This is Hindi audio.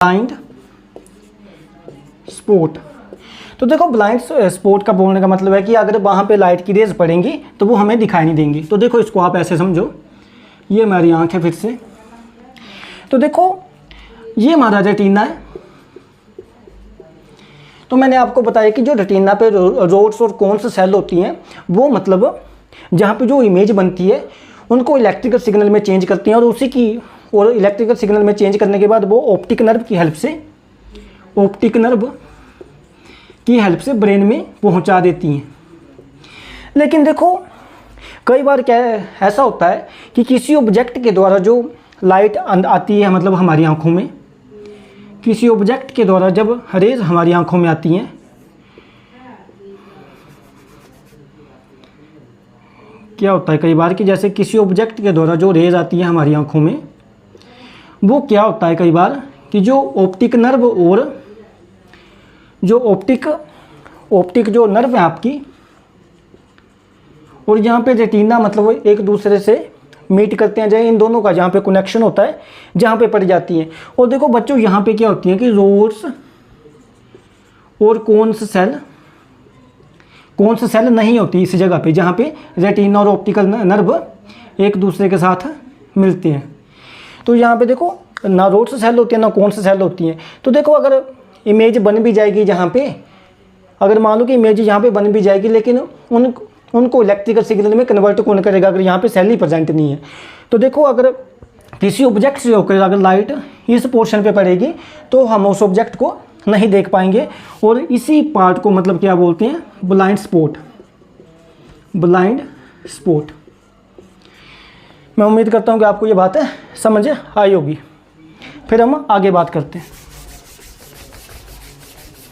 Blind spot. तो देखो ब्लाइंड स्पॉट का बोलने का मतलब है कि अगर वहाँ पे लाइट की रेज पड़ेंगी तो वो हमें दिखाई नहीं देंगी। तो देखो इसको आप ऐसे समझो, ये हमारी आँख है फिर से। तो देखो ये हमारा रेटिना है। तो मैंने आपको बताया कि जो रेटिना पे रोड्स और कोन्स सेल होती हैं वो मतलब जहाँ पे जो इमेज बनती है उनको इलेक्ट्रिकल सिग्नल में चेंज करती हैं और उसी की और इलेक्ट्रिकल सिग्नल में चेंज करने के बाद वो ऑप्टिक नर्व की हेल्प से ब्रेन में पहुंचा देती हैं। लेकिन देखो कई बार क्या ऐसा होता है कि किसी ऑब्जेक्ट के द्वारा जो लाइट आती है मतलब हमारी आंखों में, किसी ऑब्जेक्ट के द्वारा जब रेज हमारी आंखों में आती हैं, क्या होता है कई बार कि जैसे किसी ऑब्जेक्ट के द्वारा जो रेज आती है हमारी आंखों में, वो क्या होता है कई बार कि जो ऑप्टिक नर्व और जो ऑप्टिक जो नर्व है आपकी और यहाँ पे रेटिना मतलब एक दूसरे से मीट करते हैं, जहाँ इन दोनों का जहाँ पे कनेक्शन होता है जहाँ पे पड़ जाती हैं। और देखो बच्चों यहाँ पे क्या होती है कि रोड्स और कोन्स सेल नहीं होती इस जगह पे जहाँ पे रेटिना और ऑप्टिकल नर्व एक दूसरे के साथ मिलते हैं। तो यहाँ पे देखो ना रोड्स सेल होती है ना कोन्स सेल होती हैं। तो देखो अगर इमेज बन भी जाएगी जहाँ पे, अगर मान लो कि इमेज यहाँ पे बन भी जाएगी लेकिन उनको इलेक्ट्रिकल सिग्नल में कन्वर्ट कौन करेगा अगर यहाँ पे सेल ही प्रेजेंट नहीं है। तो देखो अगर किसी ऑब्जेक्ट से होकर अगर लाइट इस पोर्शन पे पड़ेगी तो हम उस ऑब्जेक्ट को नहीं देख पाएंगे और इसी पार्ट को मतलब क्या बोलते हैं, ब्लाइंड स्पॉट। मैं उम्मीद करता हूँ कि आपको ये बात समझ आई होगी। फिर हम आगे बात करते हैं।